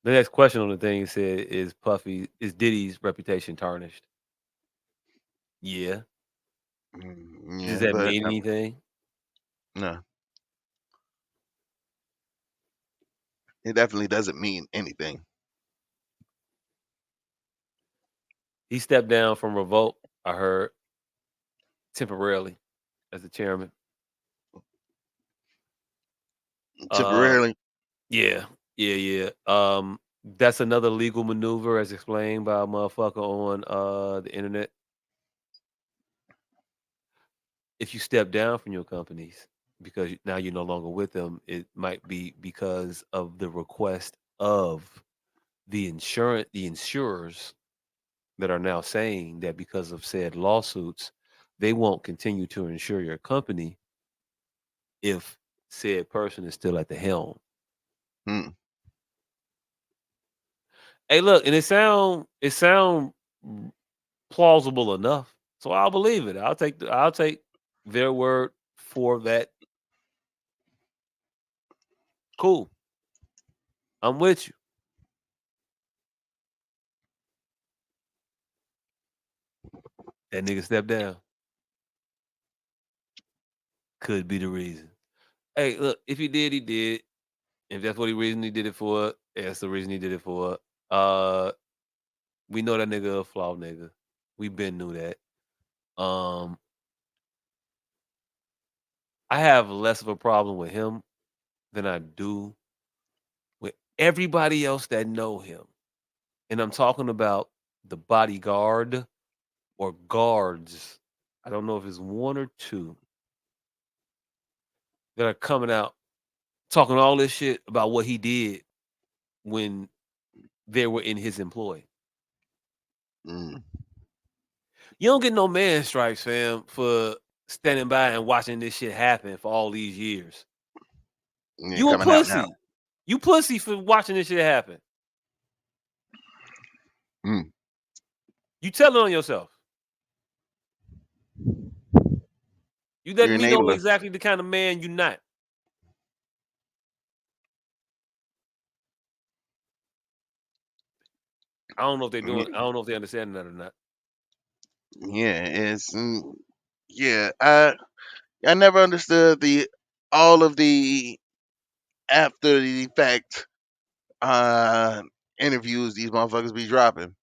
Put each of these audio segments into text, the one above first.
The next question on the thing said, is Diddy's reputation tarnished? Yeah. Does Yeah, that but mean anything? no, it definitely doesn't mean anything. He stepped down from Revolt, I heard, temporarily as the chairman. Uh, Temporarily, yeah, yeah. That's another legal maneuver, as explained by a motherfucker on the internet. If you step down from your companies because now you're no longer with them, it might be because of the request of the insurers that are now saying that because of said lawsuits, they won't continue to insure your company if said person is still at the helm. hmm, Hey, look, and it sound plausible enough, so I'll believe it. I'll take their word for that. Cool, I'm with you. That nigga stepped down. Could be the reason. Hey, look, if he did, he did. If that's what he reason he did it for, that's the reason he did it for. Uh, we know that nigga a flawed nigga. We been knew that. Um, I have less of a problem with him than I do with everybody else that know him. And I'm talking about the bodyguard or guards. I don't know if it's one or two that are coming out talking all this shit about what he did when they were in his employ. mm, You don't get no man stripes, fam, for standing by and watching this shit happen for all these years. yeah, You a coming out now. pussy. You pussy for watching this shit happen. Mm, You telling on yourself. You you're letting me know enabler. exactly the kind of man you not. I don't know if they doing. I Yeah, don't know if they understand that or not. yeah, yeah. I never understood the all of the after the fact uh interviews these motherfuckers be dropping.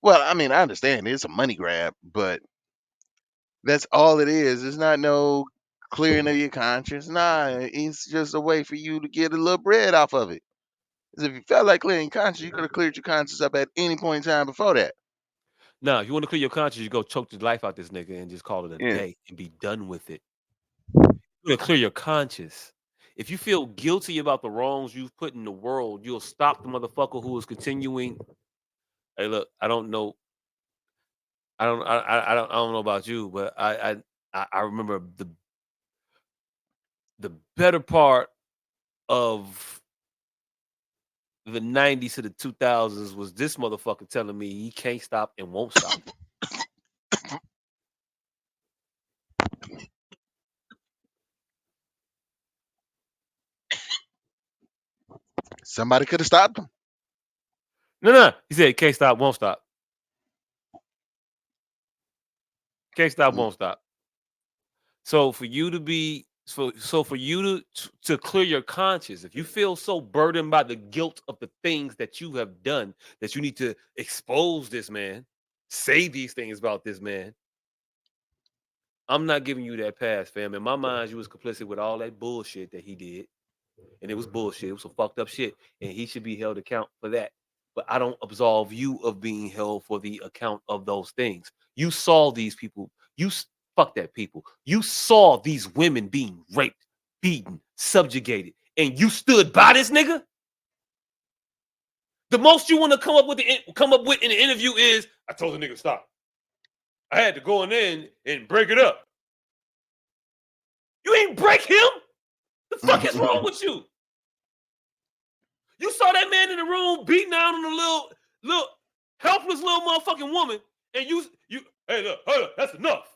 Well, I mean, I understand it's a money grab, but that's all it is. It's not no clearing of your conscience. Nah, it's just a way for you to get a little bread off of it. 'Cause if you felt like clearing your conscience, you could have cleared your conscience up at any point in time before that. Now, if you want to clear your conscience, you go choke the life out this nigga and just call it a Yeah. day and be done with it. You want to clear your conscience. If you feel guilty about the wrongs you've put in the world, you'll stop the motherfucker who is continuing. Hey, look, I don't know. I don't know about you, but I remember the better part of the '90s to the 2000s was this motherfucker telling me he can't stop and won't stop. Somebody could have stopped them. No, no, he said can't stop, won't stop. Can't stop, Mm, won't stop. So for you to be so for you to clear your conscience, if you feel so burdened by the guilt of the things that you have done that you need to expose this man, say these things about this man, I'm not giving you that pass, fam. In my mind, you was complicit with all that bullshit that he did, and it was bullshit. It was some fucked up shit, and he should be held account for that. But I don't absolve you of being held for the account of those things. You saw these people. Fuck that people. You saw these women being raped, beaten, subjugated, and you stood by this nigga. The most you want to come up with in the interview is, "I told the nigga stop. I had to go in there and break it up." You ain't break him. The fuck is wrong with you? You saw that man in the room beating down on a little helpless little motherfucking woman, and you hey look, hold up, that's enough.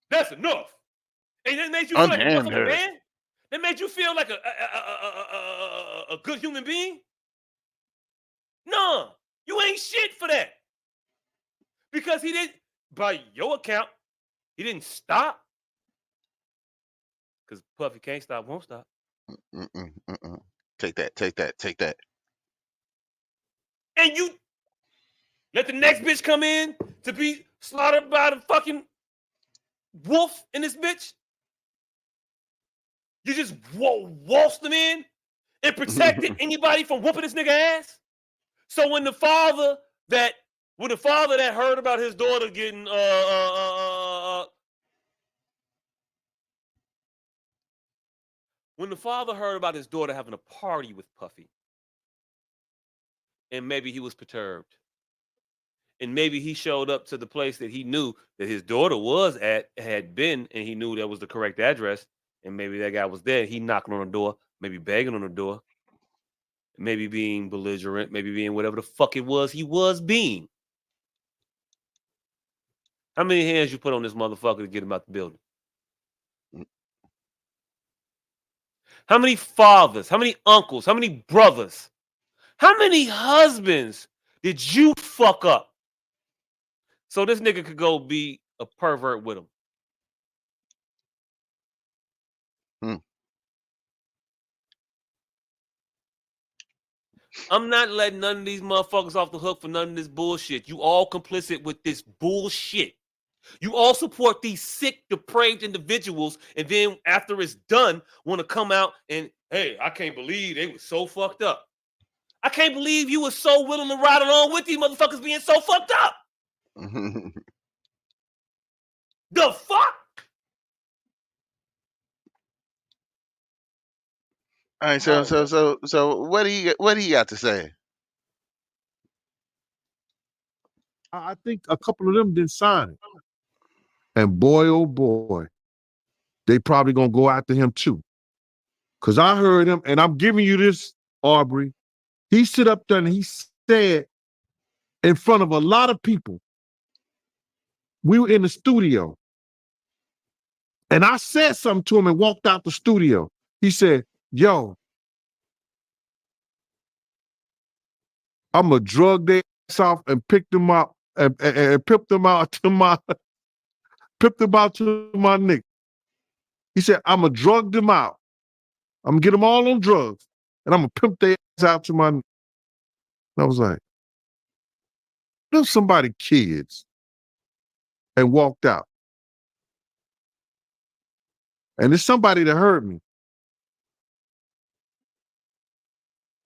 That's enough. And that made you feel like a Unhand motherfucking her. man. That made you feel like a good human being. No, you ain't shit for that. Because he didn't, by your account, he didn't stop. Because Puffy can't stop, won't stop. Mm-mm, mm-mm. Take that, take that, take that. And you let the next bitch come in to be slaughtered by the fucking wolf in this bitch. You just waltzed them in and protected anybody from whooping this nigga ass. So that when the father that heard about his daughter getting when the father heard about his daughter having a party with Puffy, and maybe he was perturbed, and maybe he showed up to the place that he knew that his daughter had been, and he knew that was the correct address, and maybe that guy was there. He knocking on the door, maybe begging on the door, maybe being belligerent, maybe being whatever the fuck it was he was being. How many hands you put on this motherfucker to get him out the building? How many fathers? How many uncles? How many brothers? How many husbands did you fuck up so this nigga could go be a pervert with him? Mm. I'm not letting none of these motherfuckers off the hook for none of this bullshit. You all complicit with this bullshit. You all support these sick, depraved individuals, and then after it's done, want to come out and, hey, I can't believe they were so fucked up. I can't believe you were so willing to ride along with these motherfuckers being so fucked up. The fuck? All right, All so right, man. what do you got to say? I think a couple of them didn't sign it. And boy, oh boy, they probably gonna go after him too. Cause I heard him, and I'm giving you this, Aubrey. He stood up there and he said in front of a lot of people, we were in the studio, and I said something to him and walked out the studio. He said, yo, I'm gonna drug their ass off and pick them up and pip them out to my pip them out to my nigga. He said, I'm gonna drug them out. I'm gonna get them all on drugs, and I'm gonna pimp their ass out to my. And I was like, there's somebody kids, and walked out. And it's somebody that heard me.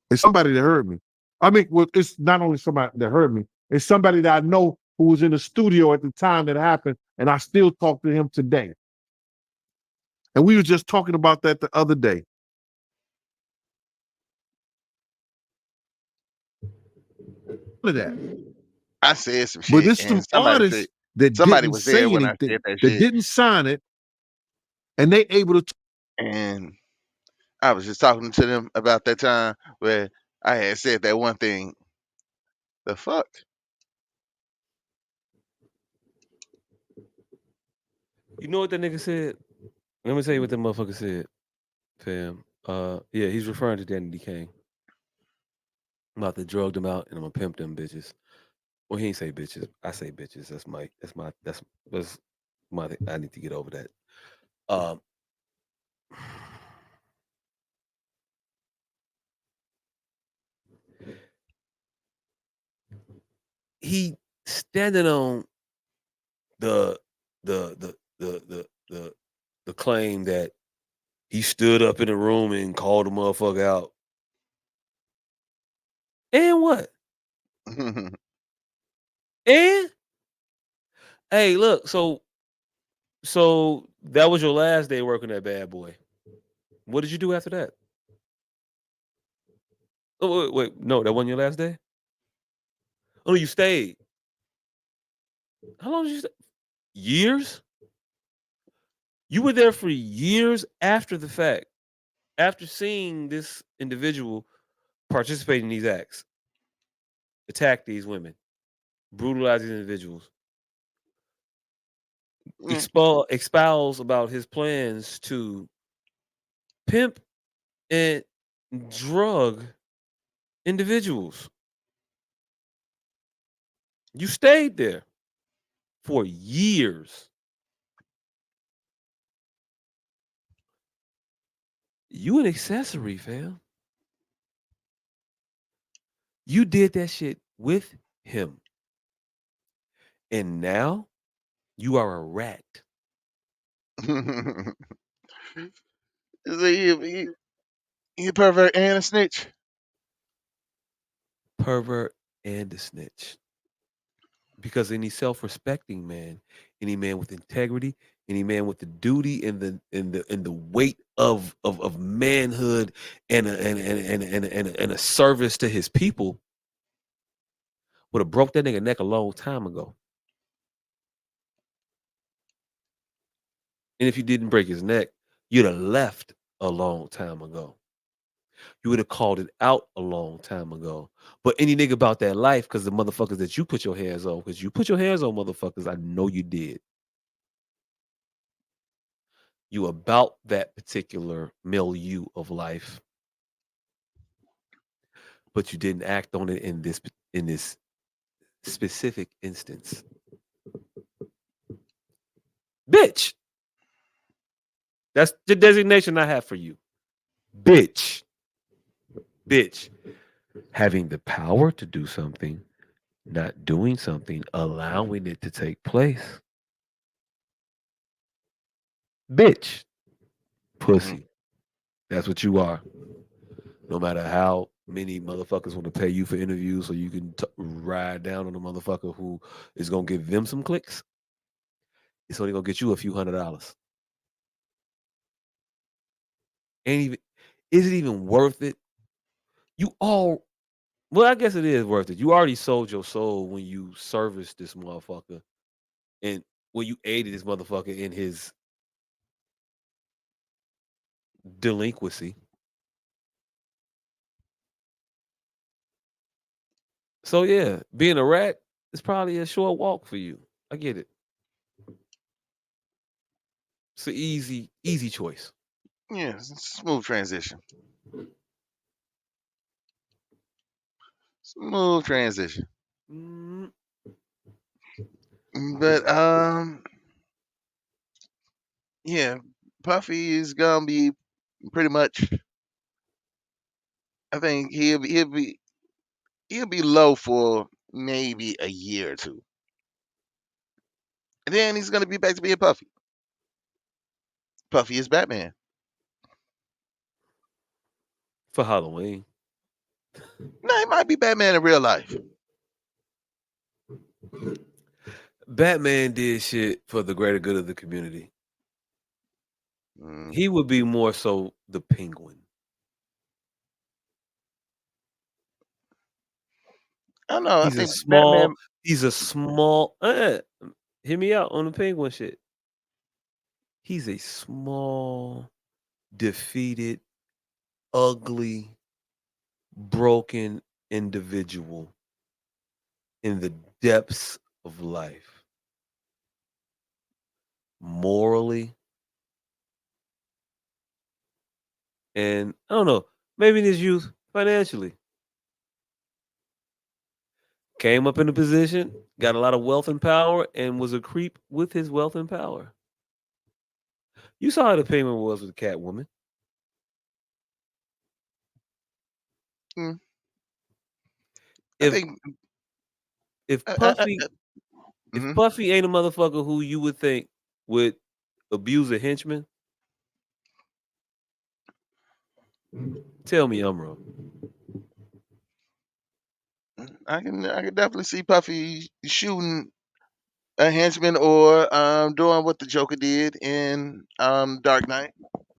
It's somebody that heard me. I mean, well, it's not only somebody that heard me. It's somebody that I know who was in the studio at the time that happened, and I still talk to him today. And we were just talking about that the other day. Of that. I said some But shit, there's and some artists that somebody didn't was there say when I said anything, that that shit, didn't sign it, and they able to. and I was just talking to them about that time where I had said that one thing. The fuck? You know what that nigga said? Let me tell you what that motherfucker said, fam. Yeah, he's referring to Danny Kane. I'm about to drug them out and I'm gonna pimp them bitches. Well, he ain't say bitches. I say bitches. That's my I need to get over that. Um he standing on the the claim that he stood up in the room and called the motherfucker out. And what? And hey, look, so that was your last day working at Bad Boy. What did you do after that? Oh, wait, no, that wasn't your last day? Oh, you stayed. How long did you stay? Years? You were there for years after the fact, after seeing this individual participate in these acts, attack these women, brutalize these individuals, Mm, espouse about his plans to pimp and drug individuals. You stayed there for years. You an accessory, fam. You did that shit with him. And now you are a rat. Is he a pervert and a snitch? Pervert and a snitch. Because any self-respecting man, any man with integrity, any man with the duty and the weight of manhood and a service to his people would have broke that nigga neck a long time ago. And if you didn't break his neck, you'd have left a long time ago. You would have called it out a long time ago. But any nigga about that life, because the motherfuckers that you put your hands on, because you put your hands on motherfuckers, I know you did. You about that particular milieu of life, but you didn't act on it in this specific instance. Bitch. That's the designation I have for you. Bitch. Bitch. Having the power to do something, not doing something, allowing it to take place. Bitch. Mhm. Pussy. That's what you are. No matter how many motherfuckers want to pay you for interviews so you can ride down on a motherfucker who is going to give them some clicks, it's only going to get you a few $100. Ain't even, is it even worth it? You all, well, I guess it is worth it. You already sold your soul when you serviced this motherfucker and when you aided this motherfucker in his delinquency. So yeah, being a rat is probably a short walk for you. I get it. It's an easy choice. Yeah, smooth transition. Smooth transition. Mm, But yeah, Puffy is gonna be pretty much. I think he'll be low for maybe a year or two, and then he's gonna be back to being Puffy. Puffy is Batman. for Halloween. No, he might be Batman in real life. Batman did shit for the greater good of the community. Mm, He would be more so the penguin. I don't know. I He's a think small, Batman. he's a small hear me out on the penguin shit. He's a small, defeated, ugly, broken individual in the depths of life. Morally, and I don't know, maybe in his youth, financially. Came up in a position, got a lot of wealth and power, and was a creep with his wealth and power. You saw how the penguin was with Catwoman. Mm, I If think. if Uh, uh, uh, Puffy uh, if mhm. Puffy ain't a motherfucker who you would think would abuse a henchman, tell me I'm wrong. I can definitely see Puffy shooting a henchman or doing what the Joker did in Dark Knight.